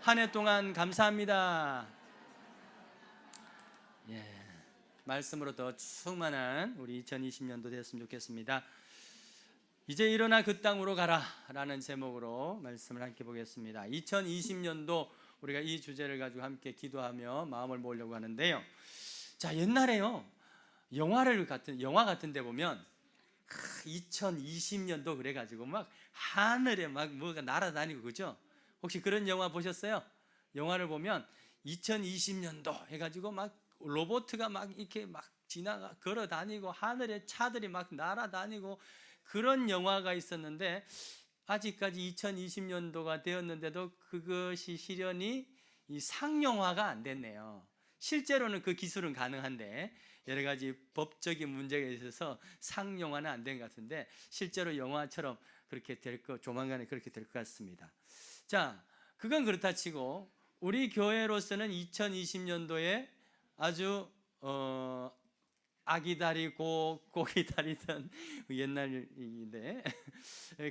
한 해 동안 감사합니다. 예, 말씀으로 더 충만한 우리 2020년도 됐으면 좋겠습니다. 이제 일어나 그 땅으로 가라 라는 제목으로 말씀을 함께 보겠습니다. 2020년도 우리가 이 주제를 가지고 함께 기도하며 마음을 모으려고 하는데요. 자, 옛날에요, 영화 같은 데 보면 2020년도 그래가지고 막 하늘에 막 뭐가 날아다니고, 그죠? 혹시 그런 영화 보셨어요? 영화를 보면 2020년도 해가지고 막 로봇가 막 이렇게 막 걸어 다니고 하늘에 차들이 막 날아다니고 그런 영화가 있었는데, 아직까지 2020년도가 되었는데도 그것이 실현이 이 상용화가 안 됐네요. 실제로는 그 기술은 가능한데 여러 가지 법적인 문제가 있어서 상용화는 안 된 것 같은데, 실제로 영화처럼 그렇게 조만간에 그렇게 될 것 같습니다. 자, 그건 그렇다 치고 우리 교회로서는 2020년도에 아주 아기다리고 고기다리던 옛날인데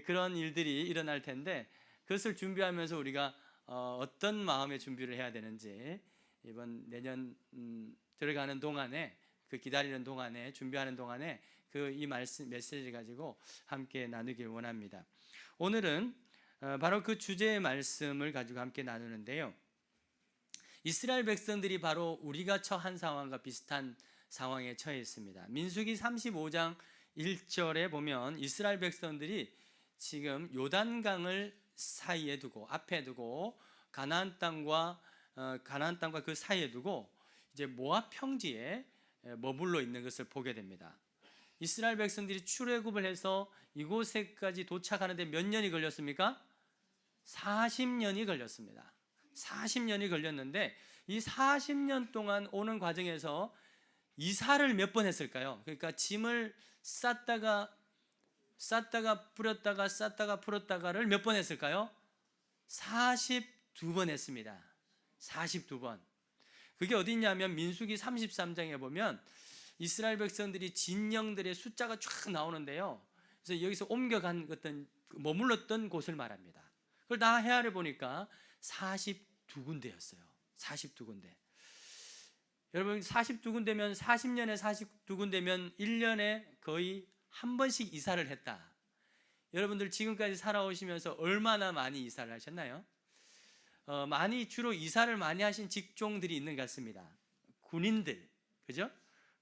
그런 일들이 일어날 텐데, 그것을 준비하면서 우리가 어떤 마음의 준비를 해야 되는지 이번 내년 들어가는 동안에, 그 기다리는 동안에, 준비하는 동안에 이 메시지를 가지고 함께 나누길 원합니다. 오늘은 바로 그 주제의 말씀을 가지고 함께 나누는데요. 이스라엘 백성들이 바로 우리가 처한 상황과 비슷한 상황에 처해 있습니다. 민수기 35장 1절에 보면 이스라엘 백성들이 지금 요단강을 사이에 두고, 앞에 두고 가나안 땅과 그 사이에 두고 이제 모압 평지에 머물러 있는 것을 보게 됩니다. 이스라엘 백성들이 출애굽을 해서 이곳에까지 도착하는데 몇 년이 걸렸습니까? 40년이 걸렸습니다. 40년이 걸렸는데 이 40년 동안 오는 과정에서 이사를 몇 번 했을까요? 그러니까 짐을 쌌다가 뿌렸다가 쌌다가 풀었다가를 몇 번 했을까요? 42번 했습니다. 42번. 그게 어디 있냐면 민수기 33장에 보면 이스라엘 백성들이 진영들의 숫자가 쫙 나오는데요. 그래서 여기서 옮겨간 어떤 머물렀던 곳을 말합니다. 그걸 다 헤아려 보니까 42군데였어요. 42군데. 여러분, 42군데면 40년에 42군데면 1년에 거의 한 번씩 이사를 했다. 여러분들 지금까지 살아오시면서 얼마나 많이 이사를 하셨나요? 주로 이사를 많이 하신 직종들이 있는 것 같습니다. 군인들, 그죠?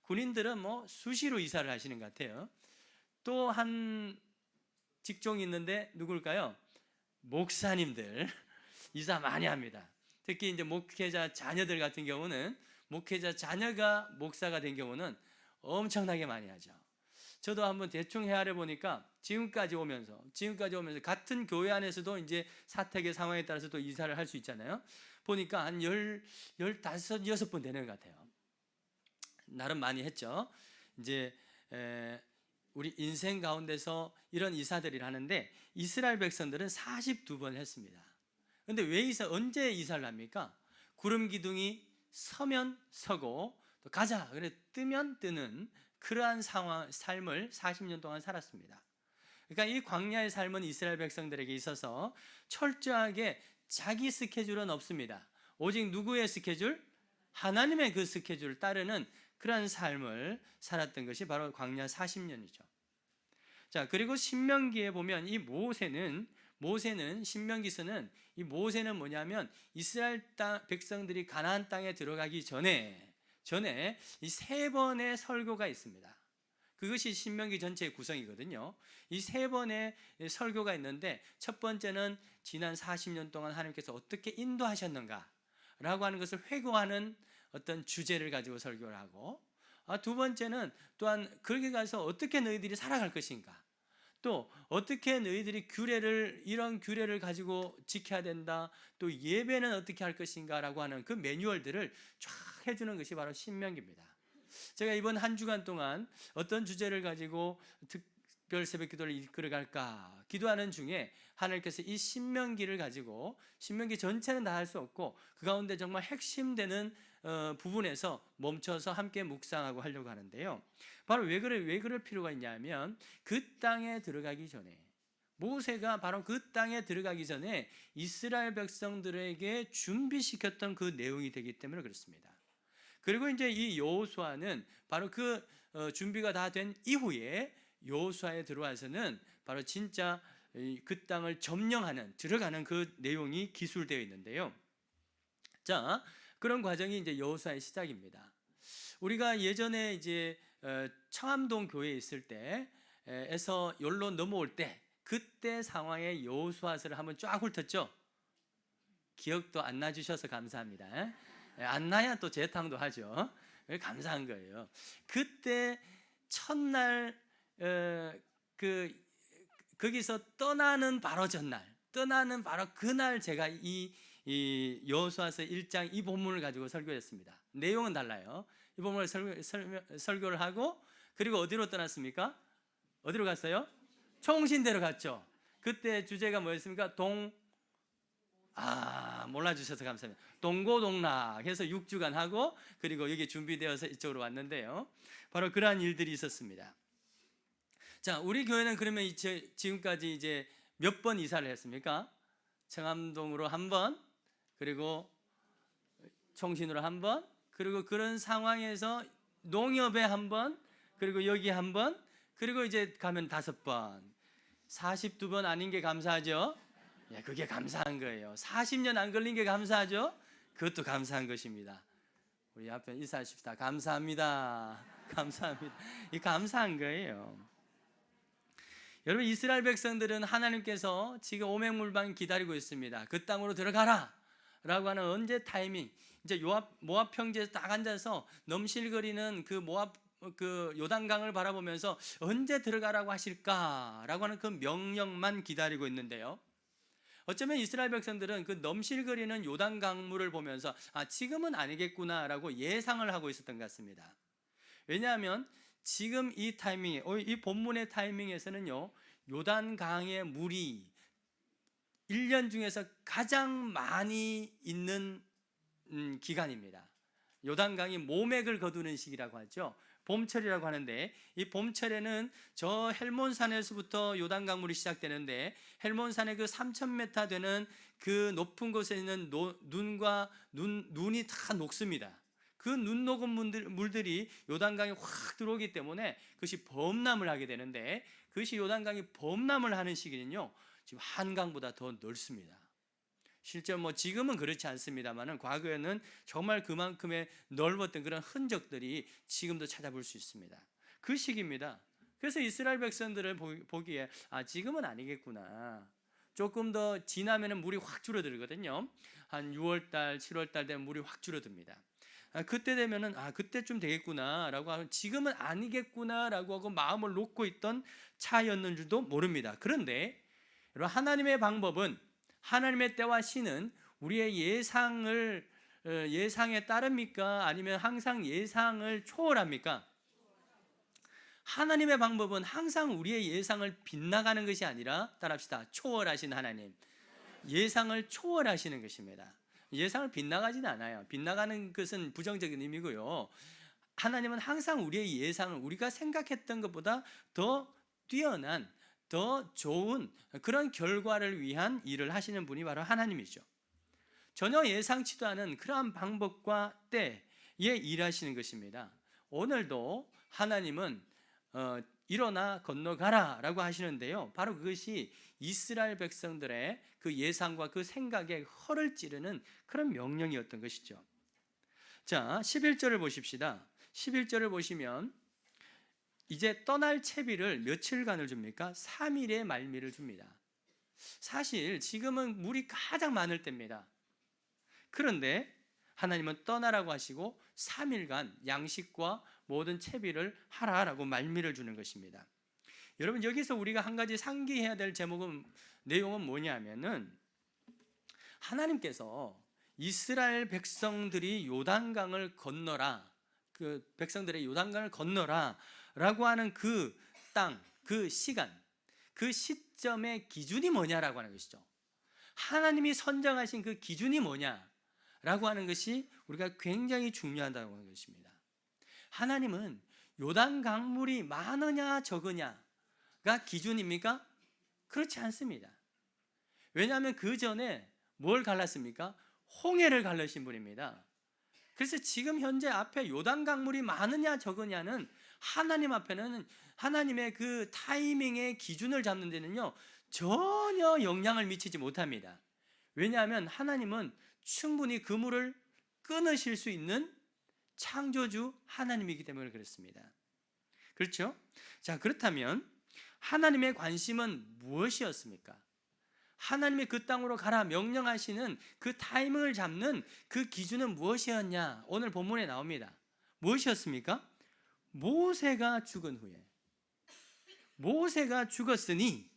군인들은 뭐 수시로 이사를 하시는 것 같아요. 또 한 직종이 있는데 누굴까요? 목사님들 이사 많이 합니다. 특히 이제 목회자 자녀들 같은 경우는, 목회자 자녀가 목사가 된 경우는 엄청나게 많이 하죠. 저도 한번 대충 헤아려 보니까 지금까지 오면서 같은 교회 안에서도 이제 사택의 상황에 따라서 또 이사를 할 수 있잖아요. 보니까 한 15, 6번 되는 것 같아요. 나름 많이 했죠. 이제 우리 인생 가운데서 이런 이사들을 하는데 이스라엘 백성들은 42번 했습니다. 그런데 언제 이사를 합니까? 구름 기둥이 서면 서고 또 가자 그래 뜨면 뜨는 그러한 삶을 40년 동안 살았습니다. 그러니까 이 광야의 삶은 이스라엘 백성들에게 있어서 철저하게 자기 스케줄은 없습니다. 오직 누구의 스케줄? 하나님의 그 스케줄을 따르는 그러한 삶을 살았던 것이 바로 광야 40년이죠. 자, 그리고 신명기에 보면 이 신명기서는 이 모세는 뭐냐면 이스라엘 백성들이 가나안 땅에 들어가기 전에 이 3번의 설교가 있습니다. 그것이 신명기 전체의 구성이거든요. 이 3번의 설교가 있는데, 첫 번째는 지난 40년 동안 하나님께서 어떻게 인도하셨는가 라고 하는 것을 회고하는 어떤 주제를 가지고 설교를 하고, 두 번째는 또한 거기 가서 어떻게 너희들이 살아갈 것인가, 또 어떻게 너희들이 이런 규례를 가지고 지켜야 된다, 또 예배는 어떻게 할 것인가 라고 하는 그 매뉴얼들을 쫙 해주는 것이 바로 신명기입니다. 제가 이번 한 주간 동안 어떤 주제를 가지고 특별 새벽 기도를 이끌어갈까 기도하는 중에 하나님께서 이 신명기를 가지고, 신명기 전체는 다 할 수 없고 그 가운데 정말 핵심되는 부분에서 멈춰서 함께 묵상하고 하려고 하는데요. 바로 왜 그럴 필요가 있냐면 그 땅에 들어가기 전에 모세가 바로 그 땅에 들어가기 전에 이스라엘 백성들에게 준비시켰던 그 내용이 되기 때문에 그렇습니다. 그리고 이제 이 여호수아는 바로 그 준비가 다 된 이후에 여호수아에 들어와서는 바로 진짜 그 땅을 점령하는 들어가는 그 내용이 기술되어 있는데요. 자, 그런 과정이 이제 여호수아의 시작입니다. 우리가 예전에 이제 청암동 교회에 있을 때에서 여기로 넘어올 때 그때 상황의 여호수아서를 한번 쫙 훑었죠. 기억도 안 나주셔서 감사합니다. 안 나야 또 재탕도 하죠. 감사한 거예요. 그때 첫날 거기서 떠나는 바로 전날, 떠나는 바로 그날 제가 이 여호수아서 1장 이 본문을 가지고 설교했습니다. 내용은 달라요. 이 본문을 설교를 하고 그리고 어디로 떠났습니까? 어디로 갔어요? 총신대로 갔죠. 그때 주제가 뭐였습니까? 몰라주셔서 감사합니다. 동고동락 해서 6주간 하고 그리고 여기 준비되어서 이쪽으로 왔는데요. 바로 그러한 일들이 있었습니다. 자, 우리 교회는 그러면 지금까지 이제 몇 번 이사를 했습니까? 청암동으로 한 번, 그리고 총신으로 한 번, 그리고 그런 상황에서 농협에 한 번, 그리고 여기 한 번, 그리고 이제 가면 5번, 42번 아닌 게 감사하죠? 예, 그게 감사한 거예요. 40년 안 걸린 게 감사하죠? 그것도 감사한 것입니다. 우리 앞에 인사하십시다. 감사합니다. 감사합니다. 이 감사한 거예요. 여러분, 이스라엘 백성들은 하나님께서 지금 오맹물방 기다리고 있습니다. 그 땅으로 들어가라 라고 하는 언제 타이밍, 이제 모압 평지에서 딱 앉아서 넘실거리는 그 모압 그 요단강을 바라보면서 언제 들어가라고 하실까라고 하는 그 명령만 기다리고 있는데요. 어쩌면 이스라엘 백성들은 그 넘실거리는 요단강물을 보면서 지금은 아니겠구나라고 예상을 하고 있었던 것 같습니다. 왜냐하면 지금 이 타이밍에, 이 본문의 타이밍에서는요, 요단강의 물이 1년 중에서 가장 많이 있는 기간입니다. 요단강이 모맥을 거두는 시기라고 하죠. 봄철이라고 하는데, 이 봄철에는 저 헬몬산에서부터 요단강물이 시작되는데, 헬몬산의 그 3,000m 되는 그 높은 곳에 있는 눈이 다 녹습니다. 그 눈 녹은 물들이 요단강에 확 들어오기 때문에 그것이 범람을 하게 되는데, 그것이 요단강이 범람을 하는 시기는요, 지금 한강보다 더 넓습니다. 실제 지금은 그렇지 않습니다만은 과거에는 정말 그만큼의 넓었던 그런 흔적들이 지금도 찾아볼 수 있습니다. 그 시기입니다. 그래서 이스라엘 백성들을 보기에 지금은 아니겠구나. 조금 더 지나면은 물이 확 줄어들거든요. 한 6월달, 7월달 되면 물이 확 줄어듭니다. 그때 되면은 그때쯤 되겠구나라고 하고 지금은 아니겠구나라고 하고 마음을 놓고 있던 차였는 줄도 모릅니다. 그런데 여러분, 하나님의 방법은, 하나님의 때와 시는 우리의 예상에 따릅니까? 아니면 항상 예상을 초월합니까? 하나님의 방법은 항상 우리의 예상을 빗나가는 것이 아니라, 따라합시다, 초월하신 하나님, 예상을 초월하시는 것입니다. 예상을 빗나가지는 않아요. 빗나가는 것은 부정적인 의미고요. 하나님은 항상 우리의 예상을 우리가 생각했던 것보다 더 뛰어난, 더 좋은 그런 결과를 위한 일을 하시는 분이 바로 하나님이죠. 전혀 예상치도 않은 그러한 방법과 때에 일하시는 것입니다. 오늘도 하나님은 일어나 건너가라 라고 하시는데요, 바로 그것이 이스라엘 백성들의 그 예상과 그 생각에 허를 찌르는 그런 명령이었던 것이죠. 자, 11절을 보십시다. 11절을 보시면 이제 떠날 채비를 며칠간을 줍니까? 3일의 말미를 줍니다. 사실 지금은 물이 가장 많을 때입니다. 그런데 하나님은 떠나라고 하시고 3일간 양식과 모든 채비를 하라라고 말미를 주는 것입니다. 여러분, 여기서 우리가 한 가지 상기해야 될 내용은 뭐냐면은, 하나님께서 이스라엘 백성들이 요단강을 건너라, 그 백성들의 요단강을 건너라 라고 하는 그 땅, 그 시간, 그 시점의 기준이 뭐냐라고 하는 것이죠. 하나님이 선정하신 그 기준이 뭐냐라고 하는 것이 우리가 굉장히 중요하다고 하는 것입니다. 하나님은 요단 강물이 많으냐 적으냐가 기준입니까? 그렇지 않습니다. 왜냐하면 그 전에 뭘 갈랐습니까? 홍해를 갈르신 분입니다. 그래서 지금 현재 앞에 요단 강물이 많으냐 적으냐는 하나님 앞에는 하나님의 그 타이밍의 기준을 잡는 데는요 전혀 영향을 미치지 못합니다. 왜냐하면 하나님은 충분히 그 물을 끊으실 수 있는 창조주 하나님이기 때문에 그렇습니다. 그렇죠? 자, 그렇다면 하나님의 관심은 무엇이었습니까? 하나님의 그 땅으로 가라 명령하시는 그 타이밍을 잡는 그 기준은 무엇이었냐? 오늘 본문에 나옵니다. 무엇이었습니까? 모세가 죽은 후에, 모세가 죽었으니,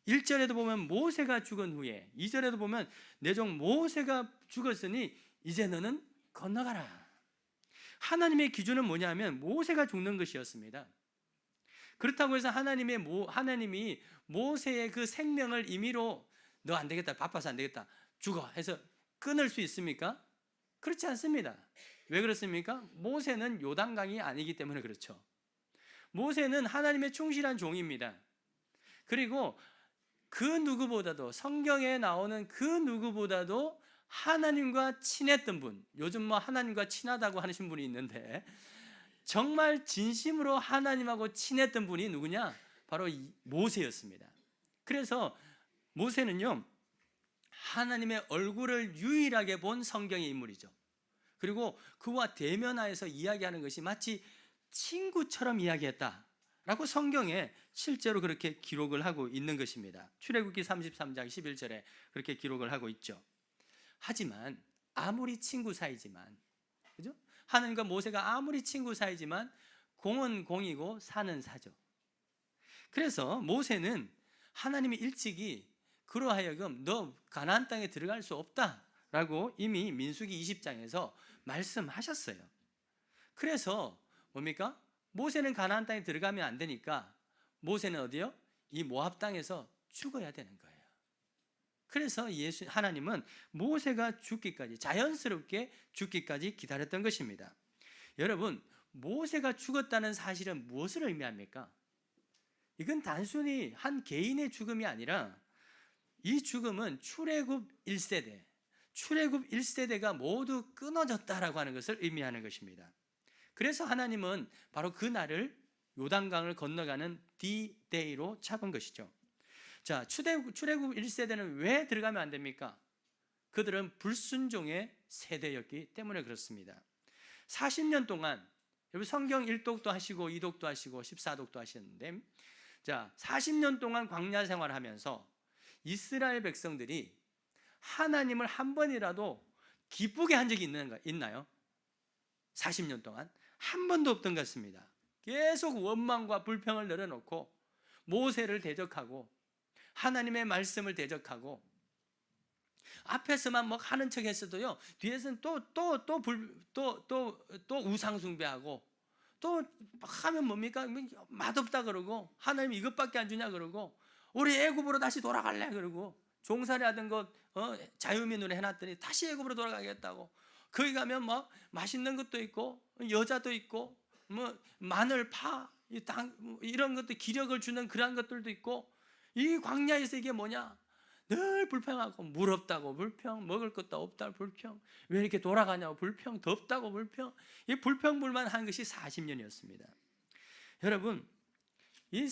1절에도 보면 모세가 죽은 후에, 2절에도 보면 내 종 모세가 죽었으니 이제 너는 건너가라. 하나님의 기준은 뭐냐면 모세가 죽는 것이었습니다. 그렇다고 해서 하나님이 모세의 그 생명을 임의로 너 안 되겠다, 바빠서 안 되겠다, 죽어 해서 끊을 수 있습니까? 그렇지 않습니다. 왜 그렇습니까? 모세는 요단강이 아니기 때문에 그렇죠. 모세는 하나님의 충실한 종입니다. 그리고 그 누구보다도, 성경에 나오는 그 누구보다도 하나님과 친했던 분, 요즘 뭐 하나님과 친하다고 하시는 분이 있는데 정말 진심으로 하나님하고 친했던 분이 누구냐? 바로 모세였습니다. 그래서 모세는요 하나님의 얼굴을 유일하게 본 성경의 인물이죠. 그리고 그와 대면하여서 이야기하는 것이 마치 친구처럼 이야기했다라고 성경에 실제로 그렇게 기록을 하고 있는 것입니다. 출애굽기 33장 11절에 그렇게 기록을 하고 있죠. 하지만 아무리 친구 사이지만, 그죠? 하나님과 모세가 아무리 친구 사이지만 공은 공이고 사는 사죠. 그래서 모세는 하나님이 일찍이 그로 하여금 너 가나안 땅에 들어갈 수 없다라고 이미 민수기 20장에서 말씀하셨어요. 그래서 뭡니까? 모세는 가나안 땅에 들어가면 안 되니까 모세는 어디요? 이 모압 땅에서 죽어야 되는 거예요. 그래서 하나님은 모세가 죽기까지, 자연스럽게 죽기까지 기다렸던 것입니다. 여러분, 모세가 죽었다는 사실은 무엇을 의미합니까? 이건 단순히 한 개인의 죽음이 아니라 이 죽음은 출애굽 1세대가 모두 끊어졌다라고 하는 것을 의미하는 것입니다. 그래서 하나님은 바로 그 날을 요단강을 건너가는 D-Day로 잡은 것이죠. 자, 출애굽 1세대는 왜 들어가면 안 됩니까? 그들은 불순종의 세대였기 때문에 그렇습니다. 40년 동안 여러분 성경 1독도 하시고 2독도 하시고 14독도 하셨는데, 자, 40년 동안 광야 생활하면서 이스라엘 백성들이 하나님을 한 번이라도 기쁘게 한 적이 있나요? 40년 동안 한 번도 없던 것 같습니다. 계속 원망과 불평을 늘어놓고 모세를 대적하고 하나님의 말씀을 대적하고 앞에서만 뭐 하는 척 했어도요 뒤에서는 또 우상숭배하고 또 하면 뭡니까? 맛없다 그러고 하나님 이것밖에 안 주냐 그러고 우리 애굽으로 다시 돌아갈래 그러고 종살이 하던 것 자유민으로 해놨더니 다시 애굽으로 돌아가겠다고. 거기 가면 뭐 맛있는 것도 있고 여자도 있고 뭐 마늘, 파, 이런 것도 기력을 주는 그런 것들도 있고, 이 광야에서 이게 뭐냐? 늘 불평하고 물 없다고 불평, 먹을 것도 없다고 불평, 왜 이렇게 돌아가냐고 불평, 덥다고 불평, 이 불평불만한 것이 40년이었습니다. 여러분, 이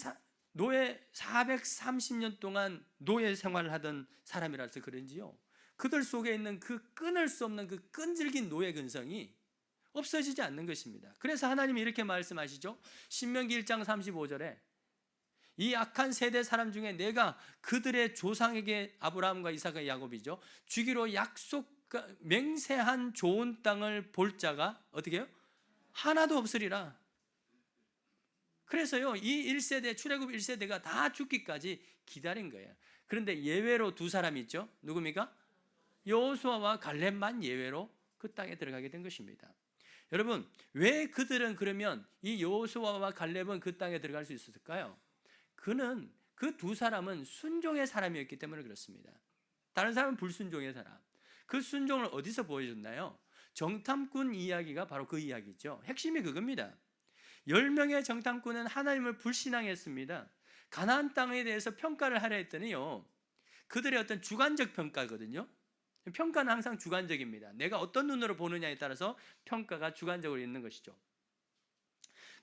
노예 430년 동안 노예 생활을 하던 사람이라서 그런지요, 그들 속에 있는 그 끊을 수 없는 그 끈질긴 노예 근성이 없어지지 않는 것입니다. 그래서 하나님이 이렇게 말씀하시죠. 신명기 1장 35절에 이 악한 세대 사람 중에 내가 그들의 조상에게, 아브라함과 이삭과 야곱이죠, 주기로 맹세한 좋은 땅을 볼 자가 어떻게 해요? 하나도 없으리라. 그래서요 이 1세대, 출애굽 1세대가 다 죽기까지 기다린 거예요. 그런데 예외로 두 사람이 있죠. 누굽니까? 여호수아와 갈렙만 예외로 그 땅에 들어가게 된 것입니다. 여러분, 왜 그들은 그러면 이 여호수아와 갈렙은 그 땅에 들어갈 수 있었을까요? 그 두 사람은 순종의 사람이었기 때문에 그렇습니다. 다른 사람은 불순종의 사람. 그 순종을 어디서 보여줬나요? 정탐꾼 이야기가 바로 그 이야기죠. 핵심이 그겁니다. 10명의 정탐꾼은 하나님을 불신앙했습니다. 가나안 땅에 대해서 평가를 하려 했더니요, 그들의 어떤 주관적 평가거든요. 평가는 항상 주관적입니다. 내가 어떤 눈으로 보느냐에 따라서 평가가 주관적으로 있는 것이죠.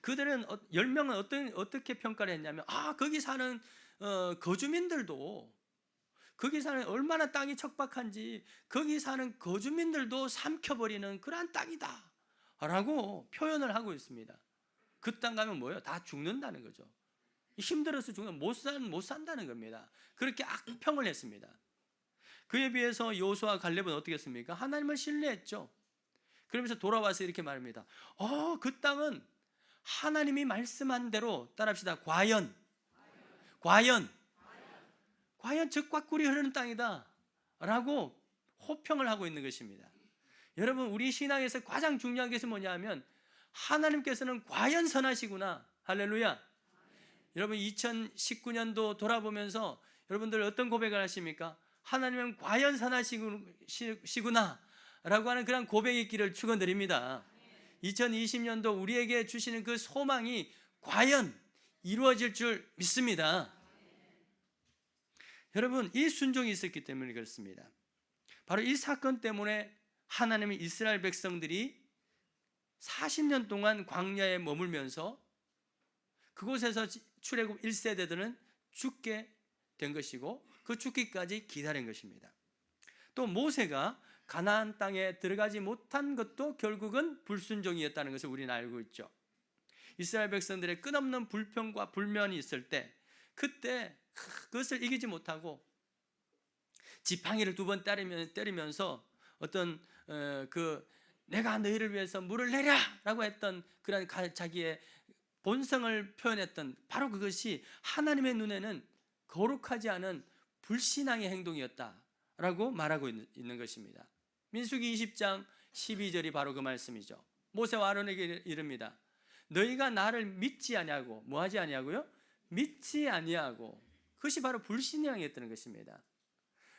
그들은 10명은 어떻게 평가를 했냐면, 거기 사는 거주민들도, 거기 사는 얼마나 땅이 척박한지 거기 사는 거주민들도 삼켜버리는 그러한 땅이다 라고 표현을 하고 있습니다. 그 땅 가면 뭐예요? 다 죽는다는 거죠. 힘들어서 죽으면 못 산다는 겁니다. 그렇게 악평을 했습니다. 그에 비해서 여호수아와 갈렙은 어떻게 했습니까? 하나님을 신뢰했죠. 그러면서 돌아와서 이렇게 말합니다. 그 땅은 하나님이 말씀한 대로, 따라합시다. 과연 적과 꿀이 흐르는 땅이다 라고 호평을 하고 있는 것입니다. 여러분, 우리 신앙에서 가장 중요한 것이 뭐냐 하면, 하나님께서는 과연 선하시구나. 할렐루야. 여러분, 2019년도 돌아보면서 여러분들 어떤 고백을 하십니까? 하나님은 과연 선하시구나 라고 하는 그런 고백이 있기를 축원드립니다. 2020년도 우리에게 주시는 그 소망이 과연 이루어질 줄 믿습니다. 여러분, 이 순종이 있었기 때문에 그렇습니다. 바로 이 사건 때문에 하나님이 이스라엘 백성들이 40년 동안 광야에 머물면서 그곳에서 출애굽 1세대들은 죽게 된 것이고, 그 죽기까지 기다린 것입니다. 또 모세가 가나안 땅에 들어가지 못한 것도 결국은 불순종이었다는 것을 우리는 알고 있죠. 이스라엘 백성들의 끝없는 불평과 불면이 있을 때, 그때 그것을 이기지 못하고 지팡이를 2번 때리면서 어떤 내가 너희를 위해서 물을 내랴라고 했던 그런 자기의 본성을 표현했던 바로 그것이 하나님의 눈에는 거룩하지 않은 불신앙의 행동이었다라고 말하고 있는 것입니다. 민수기 20장 12절이 바로 그 말씀이죠. 모세와 아론에게 이릅니다. 너희가 나를 믿지 아니하고 뭐하지 아니하고요? 믿지 아니하고, 그것이 바로 불신앙이었다는 것입니다.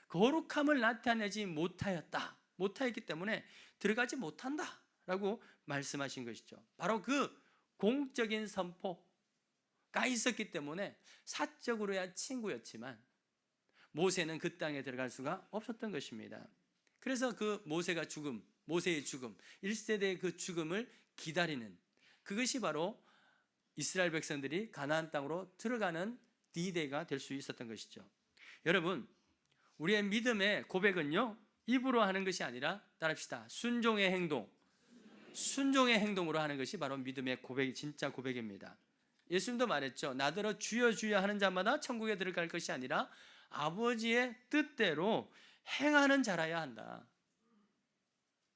거룩함을 나타내지 못하였기 때문에 들어가지 못한다라고 말씀하신 것이죠. 바로 그 공적인 선포가 있었기 때문에 사적으로야 친구였지만 모세는 그 땅에 들어갈 수가 없었던 것입니다. 그래서 그 모세의 죽음, 1세대의 그 죽음을 기다리는, 그것이 바로 이스라엘 백성들이 가나안 땅으로 들어가는 D-Day가 될 수 있었던 것이죠. 여러분, 우리의 믿음의 고백은요, 입으로 하는 것이 아니라, 따라합시다. 순종의 행동으로 하는 것이 바로 믿음의 고백이, 진짜 고백입니다. 예수님도 말했죠. 나더러 주여 주여 하는 자마다 천국에 들어갈 것이 아니라 아버지의 뜻대로 행하는 자라야 한다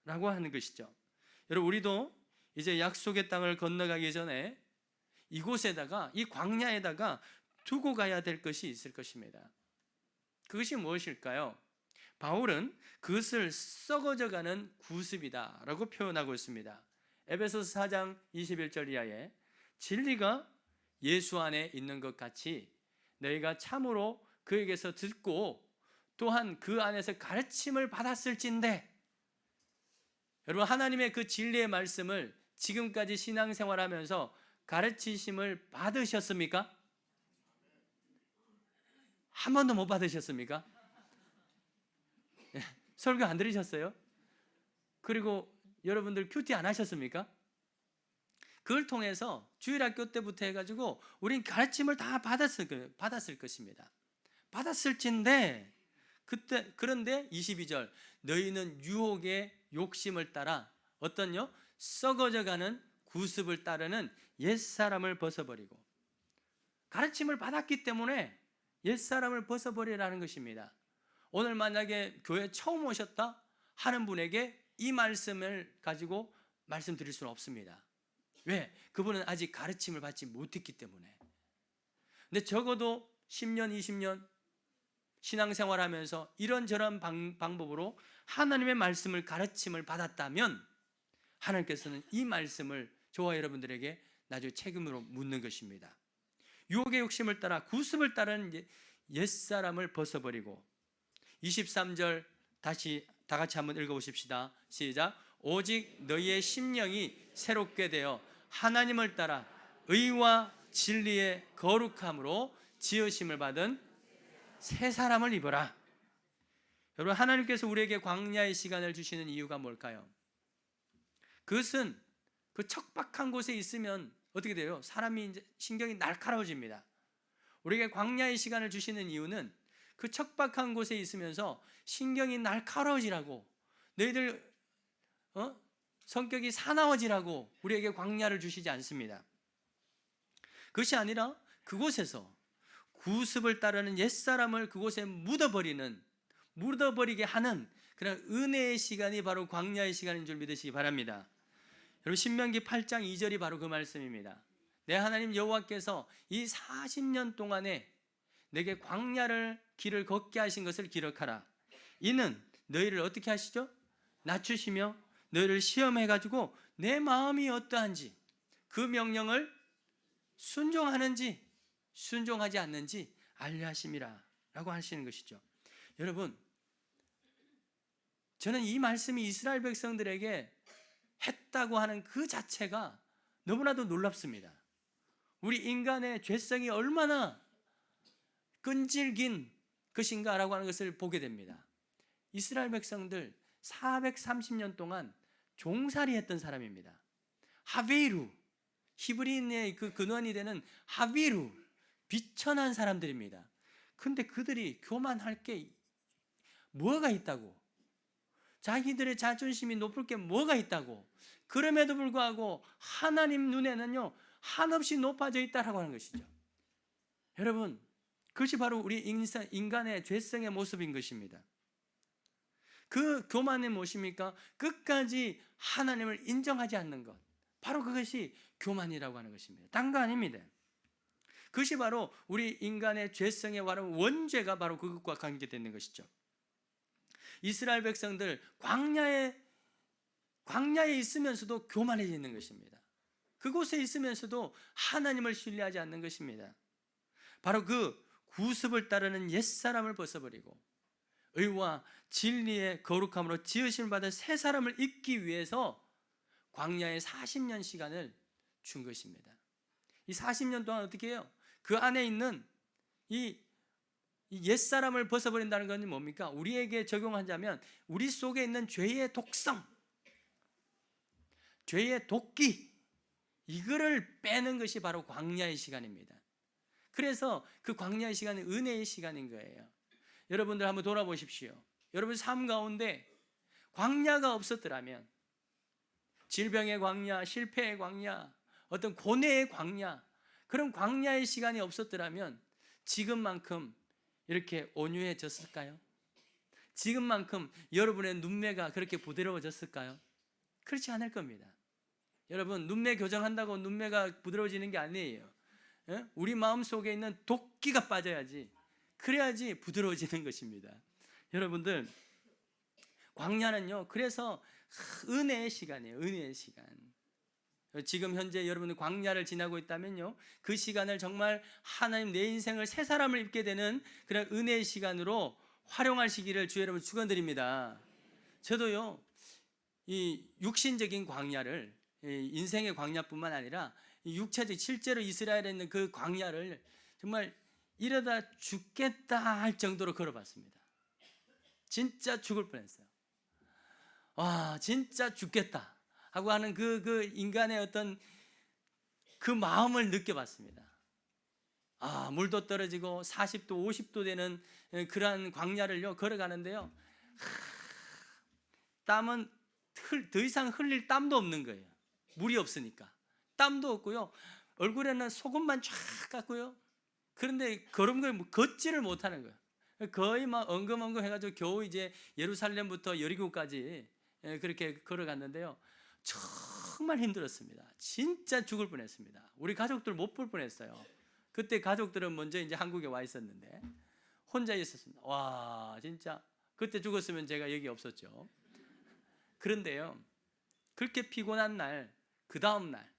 라고 하는 것이죠. 여러분, 우리도 이제 약속의 땅을 건너가기 전에 이곳에다가, 이 광야에다가 두고 가야 될 것이 있을 것입니다. 그것이 무엇일까요? 바울은 그것을 썩어져가는 구습이다 라고 표현하고 있습니다. 에베소서 4장 21절 이하에, 진리가 예수 안에 있는 것 같이 너희가 참으로 그에게서 듣고 또한 그 안에서 가르침을 받았을진데, 여러분, 하나님의 그 진리의 말씀을 지금까지 신앙생활하면서 가르치심을 받으셨습니까? 한 번도 못 받으셨습니까? 설교 안 들으셨어요? 그리고 여러분들 큐티 안 하셨습니까? 그걸 통해서 주일학교 때부터 해가지고 우린 가르침을 다 받았을 것입니다. 받았을진데, 그런데 22절, 너희는 유혹의 욕심을 따라 어떤요? 썩어져가는 구습을 따르는 옛사람을 벗어버리고, 가르침을 받았기 때문에 옛사람을 벗어버리라는 것입니다. 오늘 만약에 교회 처음 오셨다 하는 분에게 이 말씀을 가지고 말씀드릴 수는 없습니다. 왜? 그분은 아직 가르침을 받지 못했기 때문에. 근데 적어도 10년, 20년 신앙생활하면서 이런저런 방법으로 하나님의 말씀을, 가르침을 받았다면 하나님께서는 이 말씀을 저와 여러분들에게 나중에 책임으로 묻는 것입니다. 유혹의 욕심을 따라 구습을 따르는 옛사람을 벗어버리고, 23절 다시 다 같이 한번 읽어보십시다. 시작. 오직 너희의 심령이 새롭게 되어 하나님을 따라 의와 진리의 거룩함으로 지으심을 받은 새 사람을 입어라. 여러분, 하나님께서 우리에게 광야의 시간을 주시는 이유가 뭘까요? 그것은 그 척박한 곳에 있으면 어떻게 돼요? 사람이 이제 신경이 날카로워집니다. 우리에게 광야의 시간을 주시는 이유는 그 척박한 곳에 있으면서 신경이 날카로워지라고, 너희들 성격이 사나워지라고 우리에게 광야를 주시지 않습니다. 그것이 아니라 그곳에서 구습을 따르는 옛사람을 그곳에 묻어버리게 하는 그런 은혜의 시간이 바로 광야의 시간인 줄 믿으시기 바랍니다. 여러분, 신명기 8장 2절이 바로 그 말씀입니다. 내 하나님 여호와께서 이 40년 동안에 내게 광야를 길을 걷게 하신 것을 기록하라. 이는 너희를 어떻게 하시죠? 낮추시며 너희를 시험해가지고 내 마음이 어떠한지, 그 명령을 순종하는지 순종하지 않는지 알려 하심이라 라고 하시는 것이죠. 여러분, 저는 이 말씀이 이스라엘 백성들에게 했다고 하는 그 자체가 너무나도 놀랍습니다. 우리 인간의 죄성이 얼마나 끈질긴 것인가라고 하는 것을 보게 됩니다. 이스라엘 백성들 430년 동안 종살이 했던 사람입니다. 하베이루, 히브리인의 그 근원이 되는 하비루, 비천한 사람들입니다. 근데 그들이 교만할 게 뭐가 있다고? 자기들의 자존심이 높을 게 뭐가 있다고? 그럼에도 불구하고 하나님 눈에는요, 한없이 높아져 있다라고 하는 것이죠. 여러분, 그것이 바로 우리 인간의 죄성의 모습인 것입니다. 그 교만이 무엇입니까? 끝까지 하나님을 인정하지 않는 것, 바로 그것이 교만이라고 하는 것입니다. 딴 거 아닙니다. 그것이 바로 우리 인간의 죄성의 원죄가 바로 그것과 관계되는 것이죠. 이스라엘 백성들 광야에 있으면서도 교만해지는 것입니다. 그곳에 있으면서도 하나님을 신뢰하지 않는 것입니다. 바로 그 구습을 따르는 옛사람을 벗어버리고 의와 진리의 거룩함으로 지으심을 받은 새 사람을 입기 위해서 광야의 40년 시간을 준 것입니다. 이 40년 동안 어떻게 해요? 그 안에 있는 이 옛사람을 벗어버린다는 건 뭡니까? 우리에게 적용하자면 우리 속에 있는 죄의 독성, 죄의 도끼, 이거를 빼는 것이 바로 광야의 시간입니다. 그래서 그 광야의 시간은 은혜의 시간인 거예요. 여러분들 한번 돌아보십시오. 여러분 삶 가운데 광야가 없었더라면, 질병의 광야, 실패의 광야, 어떤 고뇌의 광야, 그런 광야의 시간이 없었더라면 지금만큼 이렇게 온유해졌을까요? 지금만큼 여러분의 눈매가 그렇게 부드러워졌을까요? 그렇지 않을 겁니다. 여러분, 눈매 교정한다고 눈매가 부드러워지는 게 아니에요. 우리 마음속에 있는 도끼가 빠져야지, 그래야지 부드러워지는 것입니다. 여러분들, 광야는요, 그래서 은혜의 시간이에요. 은혜의 시간. 지금 현재 여러분들 광야를 지나고 있다면요, 그 시간을 정말 하나님 내 인생을 새 사람을 입게 되는 그런 은혜의 시간으로 활용하시기를 주 여러분 축원드립니다. 저도요, 이 육신적인 광야를, 인생의 광야뿐만 아니라 육체적, 실제로 이스라엘에 있는 그 광야를 정말 이러다 죽겠다 할 정도로 걸어봤습니다. 진짜 죽을 뻔했어요. 와, 진짜 죽겠다 하고 하는 그 인간의 어떤 그 마음을 느껴봤습니다. 물도 떨어지고 40도, 50도 되는 그러한 광야를요 걸어가는데요, 땀은 더 이상 흘릴 땀도 없는 거예요. 물이 없으니까 땀도 없고요, 얼굴에는 소금만 쫙 깎고요. 그런데 걷지를 못하는 거예요. 거의 막 엉금엉금 해가지고 겨우 이제 예루살렘부터 여리고까지 그렇게 걸어갔는데요, 정말 힘들었습니다. 진짜 죽을 뻔했습니다. 우리 가족들 못 볼 뻔했어요. 그때 가족들은 먼저 이제 한국에 와 있었는데 혼자 있었습니다. 와, 진짜 그때 죽었으면 제가 여기 없었죠. 그런데요, 그렇게 피곤한 날, 그 다음 날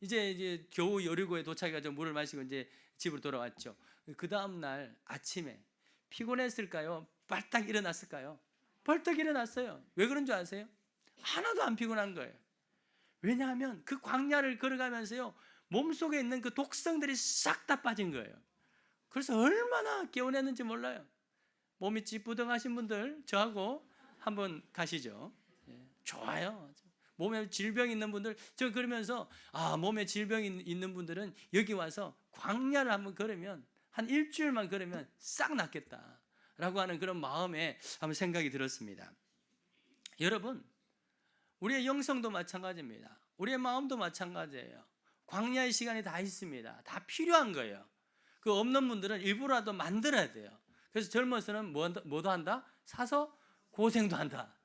이제 겨우 여리고에 도착해가지고 물을 마시고 이제 집으로 돌아왔죠. 그 다음 날 아침에 피곤했을까요? 벌떡 일어났을까요? 벌떡 일어났어요. 왜 그런 줄 아세요? 하나도 안 피곤한 거예요. 왜냐하면 그 광야를 걸어가면서요, 몸속에 있는 그 독성들이 싹 다 빠진 거예요. 그래서 얼마나 개운했는지 몰라요. 몸이 찌뿌둥하신 분들 저하고 한번 가시죠. 좋아요. 몸에 질병 있는 분들, 저 그러면서 몸에 질병이 있는 분들은 여기 와서 광야를 한번 걸으면 한 일주일만 걸으면 싹 낫겠다라고 하는 그런 마음에 한번 생각이 들었습니다. 여러분, 우리의 영성도 마찬가지입니다. 우리의 마음도 마찬가지예요. 광야의 시간이 다 있습니다. 다 필요한 거예요. 그 없는 분들은 일부라도 만들어야 돼요. 그래서 젊어서는 뭐도 한다? 사서 고생도 한다.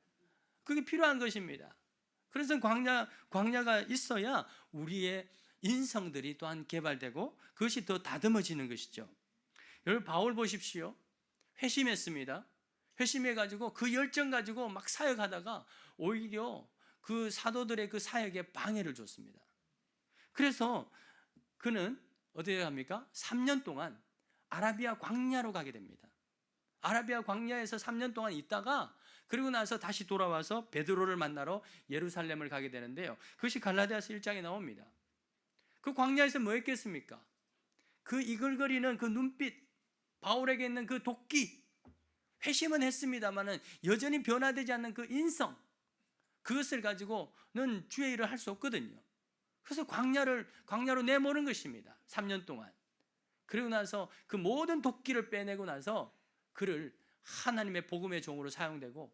그게 필요한 것입니다. 그래서 광야가 있어야 우리의 인성들이 또한 개발되고 그것이 더 다듬어지는 것이죠. 여러분, 바울 보십시오. 회심했습니다. 회심해가지고 그 열정 가지고 막 사역하다가 오히려 그 사도들의 그 사역에 방해를 줬습니다. 그래서 그는 어디에 갑니까? 3년 동안 아라비아 광야로 가게 됩니다. 아라비아 광야에서 3년 동안 있다가 그리고 나서 다시 돌아와서 베드로를 만나러 예루살렘을 가게 되는데요. 그것이 갈라디아서 1장에 나옵니다. 그 광야에서 뭐 했겠습니까? 그 이글거리는 그 눈빛, 바울에게 있는 그 도끼, 회심은 했습니다마는 여전히 변화되지 않는 그 인성, 그것을 가지고는 주의 일을 할 수 없거든요. 그래서 광야로 내모는 것입니다. 3년 동안. 그리고 나서 그 모든 도끼를 빼내고 나서 그를 하나님의 복음의 종으로 사용되고,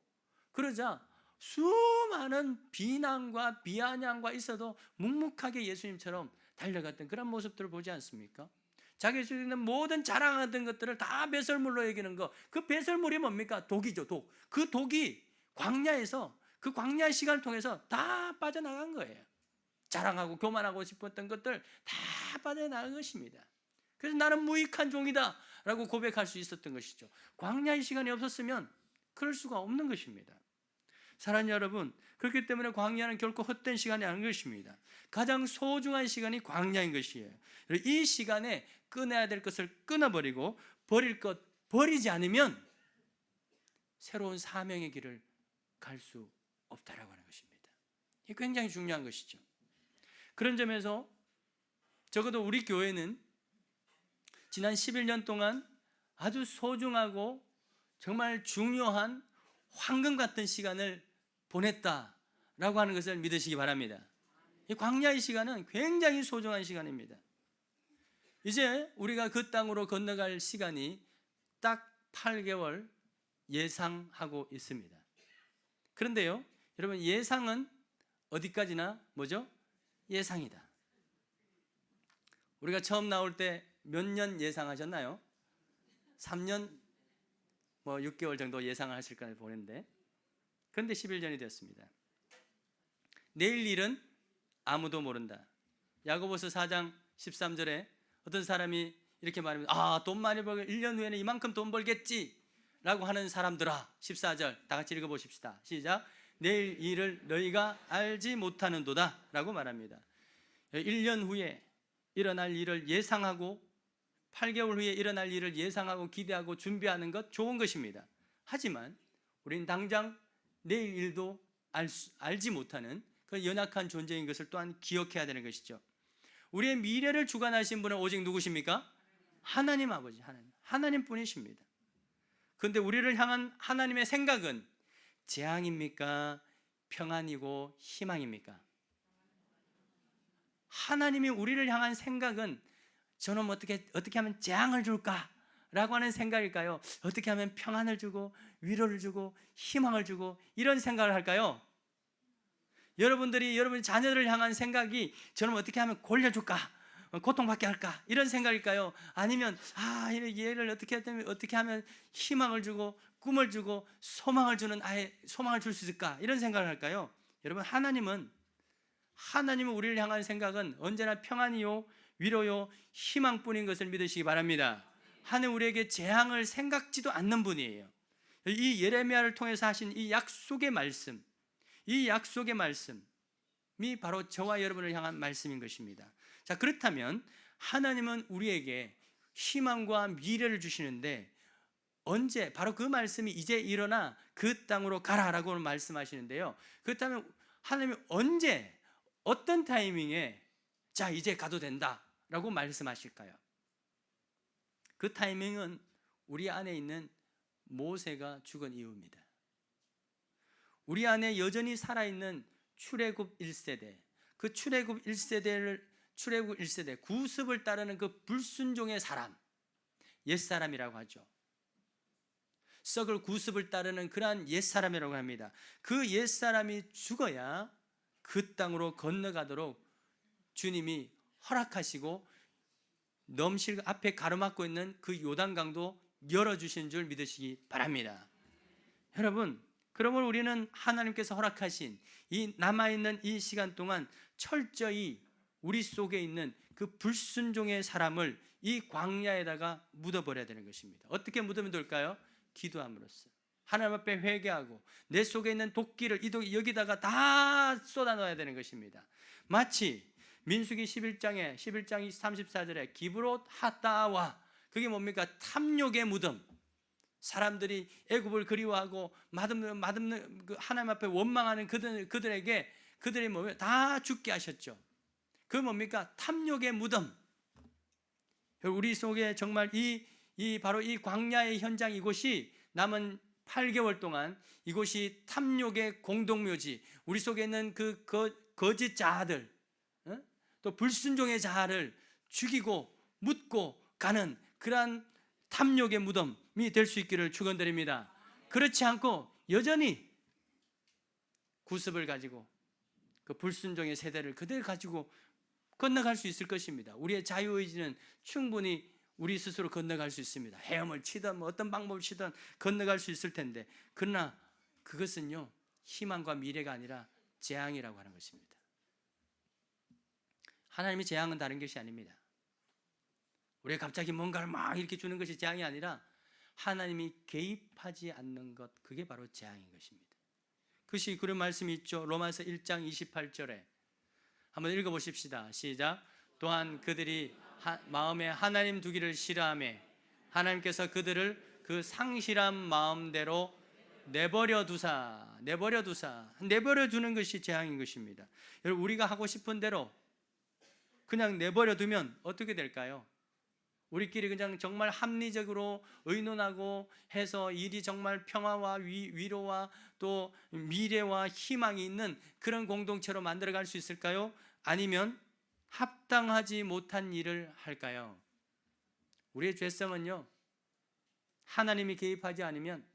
그러자 수많은 비난과 비아냥과 있어도 묵묵하게 예수님처럼 달려갔던 그런 모습들을 보지 않습니까? 자기 속에 있는 모든 자랑하던 것들을 다 배설물로 여기는 거, 그 배설물이 뭡니까? 독이죠, 독. 그 독이 광야에서, 그 광야의 시간을 통해서 다 빠져나간 거예요. 자랑하고 교만하고 싶었던 것들 다 빠져나간 것입니다. 그래서 나는 무익한 종이다 라고 고백할 수 있었던 것이죠. 광야의 시간이 없었으면 그럴 수가 없는 것입니다. 사랑하는 여러분, 그렇기 때문에 광야는 결코 헛된 시간이 아닌 것입니다. 가장 소중한 시간이 광야인 것이에요. 이 시간에 끊어야 될 것을 끊어버리고 버릴 것 버리지 않으면 새로운 사명의 길을 갈 수 없다라고 하는 것입니다. 이게 굉장히 중요한 것이죠. 그런 점에서 적어도 우리 교회는 지난 11년 동안 아주 소중하고 정말 중요한 황금 같은 시간을 보냈다라고 하는 것을 믿으시기 바랍니다. 이 광야의 시간은 굉장히 소중한 시간입니다. 이제 우리가 그 땅으로 건너갈 시간이 딱 8개월 예상하고 있습니다. 그런데요, 여러분, 예상은 어디까지나 뭐죠? 예상이다. 우리가 처음 나올 때 몇 년 예상하셨나요? 3년 6개월 정도 예상을 하실 거라고 보는데, 그런데 11년이 되었습니다. 내일 일은 아무도 모른다. 야고보서 4장 13절에 어떤 사람이 이렇게 말합니다. 돈 많이 벌고 1년 후에는 이만큼 돈 벌겠지 라고 하는 사람들아. 14절 다 같이 읽어보십시다. 시작. 내일 일을 너희가 알지 못하는도다 라고 말합니다. 1년 후에 일어날 일을 예상하고 8개월 후에 일어날 일을 예상하고 기대하고 준비하는 것 좋은 것입니다. 하지만 우리는 당장 내일 일도 알지 못하는 그런 연약한 존재인 것을 또한 기억해야 되는 것이죠. 우리의 미래를 주관하신 분은 오직 누구십니까? 하나님 아버지, 하나님 뿐이십니다. 그런데 우리를 향한 하나님의 생각은 재앙입니까? 평안이고 희망입니까? 하나님이 우리를 향한 생각은 저는 어떻게 하면 재앙을 줄까? 라고 하는 생각일까요? 어떻게 하면 평안을 주고 위로를 주고 희망을 주고 이런 생각을 할까요? 여러분들이 여러분 자녀를 향한 생각이 저는 어떻게 하면 골려줄까? 고통받게 할까? 이런 생각일까요? 아니면 얘를 어떻게 하면 희망을 주고 꿈을 주고 소망을 줄 수 있을까? 이런 생각을 할까요? 여러분, 하나님은 우리를 향한 생각은 언제나 평안이요 위로요 희망뿐인 것을 믿으시기 바랍니다. 하나님 우리에게 재앙을 생각지도 않는 분이에요. 이 예레미야를 통해서 하신 이 약속의 말씀, 이 약속의 말씀이 바로 저와 여러분을 향한 말씀인 것입니다. 자, 그렇다면 하나님은 우리에게 희망과 미래를 주시는데 언제? 바로 그 말씀이 이제 일어나 그 땅으로 가라라고 말씀하시는데요. 그렇다면 하나님이 언제, 어떤 타이밍에 자 이제 가도 된다 라고 말씀하실까요? 그 타이밍은 우리 안에 있는 모세가 죽은 이유입니다. 우리 안에 여전히 살아있는 출애굽 1세대, 그 출애굽 1세대 구습을 따르는 그 불순종의 사람, 옛사람이라고 하죠. 썩을 구습을 따르는 그러한 옛사람이라고 합니다. 그 옛사람이 죽어야 그 땅으로 건너가도록 주님이 허락하시고 넘실 앞에 가로막고 있는 그 요단강도 열어주신 줄 믿으시기 바랍니다. 여러분, 그러면 우리는 하나님께서 허락하신 이 남아있는 이 시간 동안 철저히 우리 속에 있는 그 불순종의 사람을 이 광야에다가 묻어버려야 되는 것입니다. 어떻게 묻으면 될까요? 기도함으로써 하나님 앞에 회개하고 내 속에 있는 도끼를 여기다가 다 쏟아 넣어야 되는 것입니다. 마치 민수기 11장 34절에 기브롯 핫다와, 그게 뭡니까? 탐욕의 무덤. 사람들이 애굽을 그리워하고 맛없는 하나님 앞에 원망하는 그들이 뭐예요? 다 죽게 하셨죠. 그게 뭡니까? 탐욕의 무덤. 우리 속에 정말 바로 이 광야의 현장, 이곳이 남은 8개월 동안 이곳이 탐욕의 공동묘지, 우리 속에 있는 그 거짓 자아들, 또 불순종의 자아를 죽이고 묻고 가는 그러한 탐욕의 무덤이 될 수 있기를 축원드립니다. 그렇지 않고 여전히 구습을 가지고 그 불순종의 세대를 그대로 가지고 건너갈 수 있을 것입니다. 우리의 자유의지는 충분히 우리 스스로 건너갈 수 있습니다. 헤엄을 치든 어떤 방법을 치든 건너갈 수 있을 텐데, 그러나 그것은요, 희망과 미래가 아니라 재앙이라고 하는 것입니다. 하나님의 재앙은 다른 것이 아닙니다. 우리가 갑자기 뭔가를 막 이렇게 주는 것이 재앙이 아니라 하나님이 개입하지 않는 것, 그게 바로 재앙인 것입니다. 그것이 그런 말씀이 있죠. 로마서 1장 28절에 한번 읽어보십시다. 시작. 또한 그들이 마음에 하나님 두기를 싫어하며 하나님께서 그들을 그 상실한 마음대로 내버려 두는 것이 재앙인 것입니다. 여러분, 우리가 하고 싶은 대로 그냥 내버려 두면 어떻게 될까요? 우리끼리 그냥 정말 합리적으로 의논하고 해서 일이 정말 평화와 위로와 또 미래와 희망이 있는 그런 공동체로 만들어갈 수 있을까요? 아니면 합당하지 못한 일을 할까요? 우리의 죄성은요, 하나님이 개입하지 않으면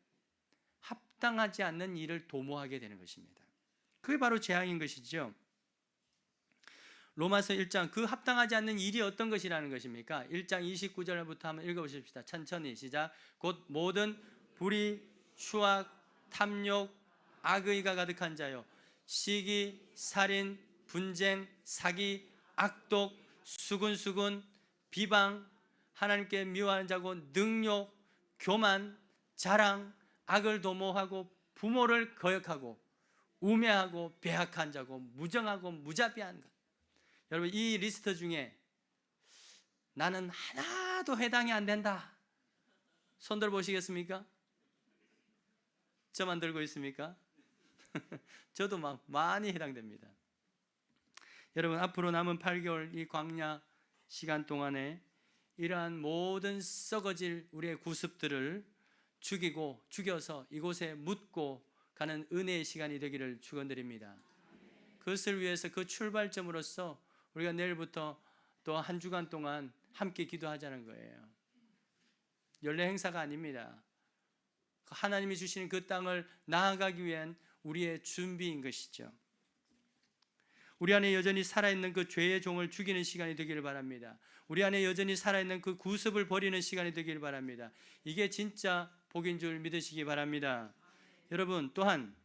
합당하지 않는 일을 도모하게 되는 것입니다. 그게 바로 재앙인 것이죠. 로마서 1장, 그 합당하지 않는 일이 어떤 것이라는 것입니까? 1장 29절부터 한번 읽어보십시다. 천천히 시작. 곧 모든 불의, 추악, 탐욕, 악의가 가득한 자요, 시기, 살인, 분쟁, 사기, 악독, 수군수군, 비방, 하나님께 미워하는 자고, 능욕, 교만, 자랑, 악을 도모하고 부모를 거역하고 우매하고 배악한 자고, 무정하고 무자비한 것. 여러분, 이 리스트 중에 나는 하나도 해당이 안 된다, 손 들어보시겠습니까? 저만 들고 있습니까? 저도 막 많이 해당됩니다. 여러분, 앞으로 남은 8개월 이 광야 시간 동안에 이러한 모든 썩어질 우리의 구습들을 죽여서 이곳에 묻고 가는 은혜의 시간이 되기를 축원드립니다. 그것을 위해서 그 출발점으로서 우리가 내일부터 또 한 주간 동안 함께 기도하자는 거예요. 연례 행사가 아닙니다. 하나님이 주시는 그 땅을 나아가기 위한 우리의 준비인 것이죠. 우리 안에 여전히 살아있는 그 죄의 종을 죽이는 시간이 되기를 바랍니다. 우리 안에 여전히 살아있는 그 구습을 버리는 시간이 되기를 바랍니다. 이게 진짜 복인 줄 믿으시기 바랍니다. 여러분, 또한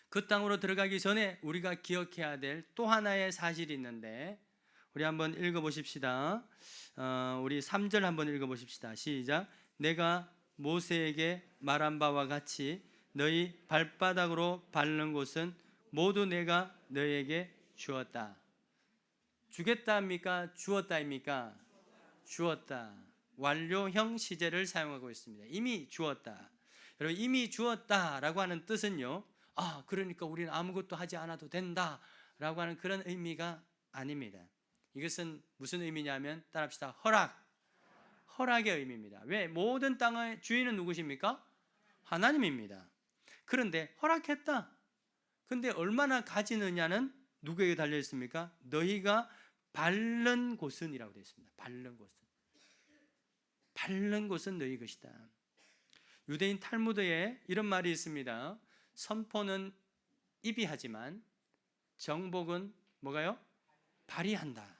그 땅으로 들어가기 전에 우리가 기억해야 될 또 하나의 사실이 있는데, 우리 한번 읽어보십시다. 우리 3절 한번 읽어보십시다. 시작. 내가 모세에게 말한 바와 같이 너희 발바닥으로 밟는 곳은 모두 내가 너희에게 주었다. 주겠다 합니까? 주었다입니까? 주었다. 완료형 시제를 사용하고 있습니다. 이미 주었다. 여러분, 이미 주었다라고 하는 뜻은요, 그러니까 우리는 아무것도 하지 않아도 된다라고 하는 그런 의미가 아닙니다. 이것은 무슨 의미냐면, 따라합시다. 허락의 의미입니다. 왜? 모든 땅의 주인은 누구십니까? 하나님입니다. 그런데 허락했다. 근데 얼마나 가지느냐는 누구에게 달려 있습니까? 너희가 밟는 곳은이라고 되어 있습니다. 밟는 곳은 너희 것이다. 유대인 탈무드에 이런 말이 있습니다. 선포는 입이 하지만 정복은 뭐가요? 발이 한다.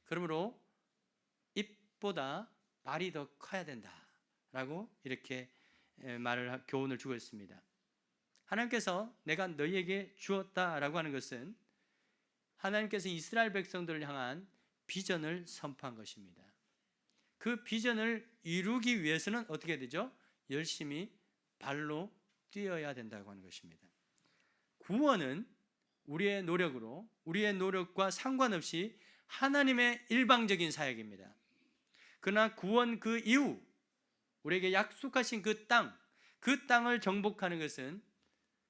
그러므로 입보다 발이 더 커야 된다라고 이렇게 교훈을 주고 있습니다. 하나님께서 내가 너희에게 주었다라고 하는 것은 하나님께서 이스라엘 백성들을 향한 비전을 선포한 것입니다. 그 비전을 이루기 위해서는 어떻게 되죠? 열심히 발로 뛰어야 된다고 하는 것입니다. 구원은 우리의 노력과 상관없이 하나님의 일방적인 사역입니다. 그러나 구원 그 이후 우리에게 약속하신 그 땅을 정복하는 것은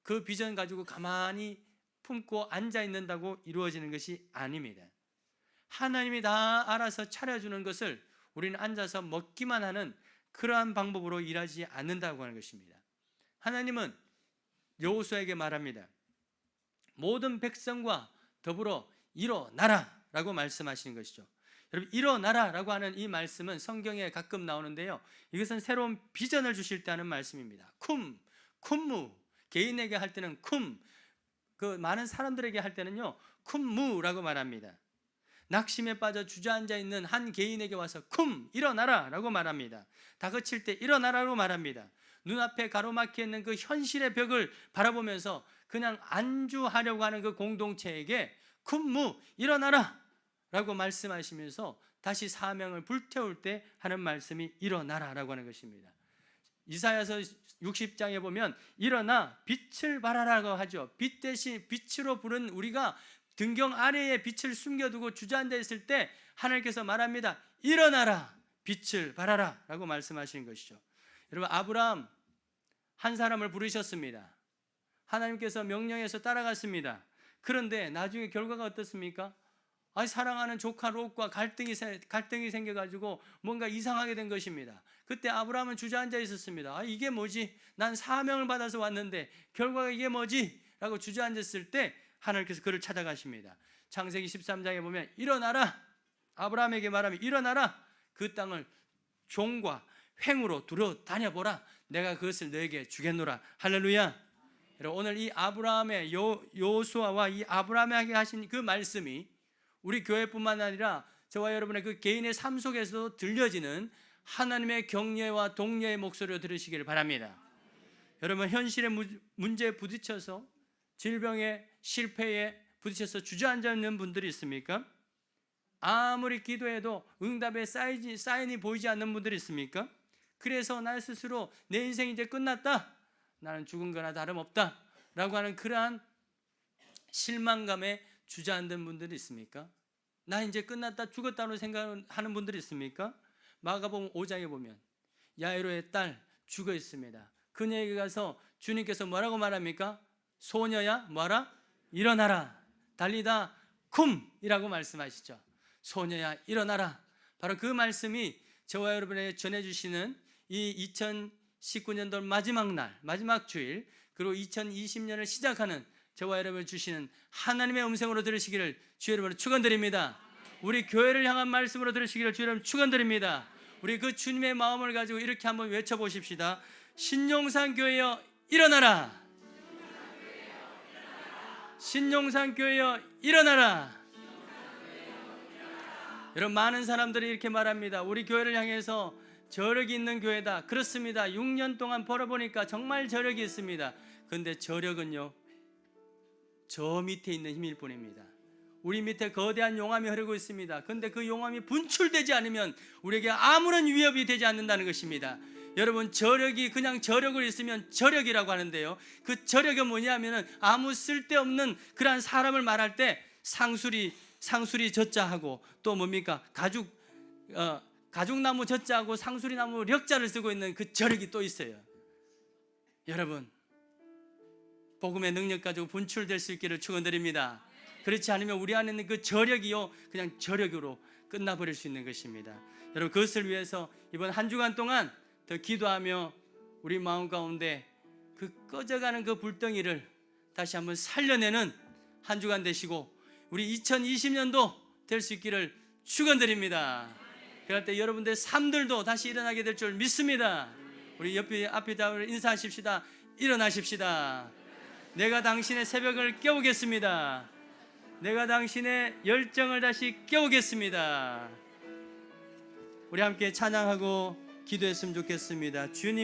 그 비전 가지고 가만히 품고 앉아 있는다고 이루어지는 것이 아닙니다. 하나님이 다 알아서 차려주는 것을 우리는 앉아서 먹기만 하는 그러한 방법으로 일하지 않는다고 하는 것입니다. 하나님은 여호수아에게 말합니다. 모든 백성과 더불어 일어나라 라고 말씀하시는 것이죠. 여러분, 일어나라 라고 하는 이 말씀은 성경에 가끔 나오는데요, 이것은 새로운 비전을 주실 때 하는 말씀입니다. 쿰무, 개인에게 할 때는 그 많은 사람들에게 할 때는요 쿰무라고 말합니다. 낙심에 빠져 주저앉아 있는 한 개인에게 와서 일어나라 라고 말합니다. 다그칠 때 일어나라고 말합니다. 눈앞에 가로막혀 있는 그 현실의 벽을 바라보면서 그냥 안주하려고 하는 그 공동체에게 일어나라 라고 말씀하시면서 다시 사명을 불태울 때 하는 말씀이 일어나라 라고 하는 것입니다. 이사야서 60장에 보면 일어나 빛을 발하라고 하죠. 빛 대신 빛으로 부른 우리가 등경 아래에 빛을 숨겨두고 주저앉아 있을 때 하나님께서 말합니다. 일어나라, 빛을 발하라 라고 말씀하시는 것이죠. 여러분, 아브라함 한 사람을 부르셨습니다. 하나님께서 명령해서 따라갔습니다. 그런데 나중에 결과가 어떻습니까? 사랑하는 조카 롯과 갈등이 생겨가지고 뭔가 이상하게 된 것입니다. 그때 아브라함은 주저앉아 있었습니다. 이게 뭐지? 난 사명을 받아서 왔는데 결과가 이게 뭐지? 라고 주저앉았을 때 하나님께서 그를 찾아가십니다. 창세기 13장에 보면 일어나라, 아브라함에게 말하면 일어나라, 그 땅을 종과 횡으로 두루 다녀보라, 내가 그것을 너에게 주겠노라. 할렐루야. 오늘 이 아브라함의 여호수아와 이 아브라함에게 하신 그 말씀이 우리 교회뿐만 아니라 저와 여러분의 그 개인의 삶 속에서도 들려지는 하나님의 격려와 독려의 목소리를 들으시기를 바랍니다. 여러분, 현실의 문제에 부딪혀서 질병에 실패에 부딪혀서 주저앉아 있는 분들이 있습니까? 아무리 기도해도 응답의 사인이 보이지 않는 분들이 있습니까? 그래서 나 스스로 내 인생이 이제 끝났다, 나는 죽은 거나 다름없다 라고 하는 그러한 실망감에 주저앉은 분들이 있습니까? 나 이제 끝났다, 죽었다고 생각하는 분들이 있습니까? 마가복음 5장에 보면 야이로의 딸 죽어 있습니다. 그녀에게 가서 주님께서 뭐라고 말합니까? 소녀야 뭐하라? 일어나라, 달리다 쿰이라고 말씀하시죠. 소녀야 일어나라. 바로 그 말씀이 저와 여러분에게 전해주시는 이 2019년도 마지막 주일, 그리고 2020년을 시작하는 저와 여러분을 주시는 하나님의 음성으로 들으시기를 주 여러분을 축원드립니다. 우리 교회를 향한 말씀으로 들으시기를 주 여러분 축원드립니다. 우리 그 주님의 마음을 가지고 이렇게 한번 외쳐보십시다. 신용산 교회여 일어나라. 신용산 교회여 일어나라. 여러분, 많은 사람들이 이렇게 말합니다. 우리 교회를 향해서 저력이 있는 교회다. 그렇습니다. 6년 동안 벌어보니까 정말 저력이 있습니다. 그런데 저력은요, 저 밑에 있는 힘일 뿐입니다. 우리 밑에 거대한 용암이 흐르고 있습니다. 그런데 그 용암이 분출되지 않으면 우리에게 아무런 위협이 되지 않는다는 것입니다. 여러분, 저력이 그냥 저력을 있으면 저력이라고 하는데요, 그 저력이 뭐냐면은 아무 쓸데없는 그러한 사람을 말할 때 상수리 젖자하고 또 뭡니까? 가죽나무 젖자하고 상수리나무 력자를 쓰고 있는 그 저력이 또 있어요. 여러분, 복음의 능력 가지고 분출될 수 있기를 축원드립니다. 그렇지 않으면 우리 안에 있는 그 저력이요, 그냥 저력으로 끝나버릴 수 있는 것입니다. 여러분, 그것을 위해서 이번 한 주간 동안 더 기도하며 우리 마음 가운데 그 꺼져가는 그 불덩이를 다시 한번 살려내는 한 주간 되시고 우리 2020년도 될 수 있기를 축원드립니다. 그럴 때 여러분들의 삶들도 다시 일어나게 될 줄 믿습니다. 우리 앞에 인사하십시다. 일어나십시다. 내가 당신의 새벽을 깨우겠습니다. 내가 당신의 열정을 다시 깨우겠습니다. 우리 함께 찬양하고 기도했으면 좋겠습니다. 주님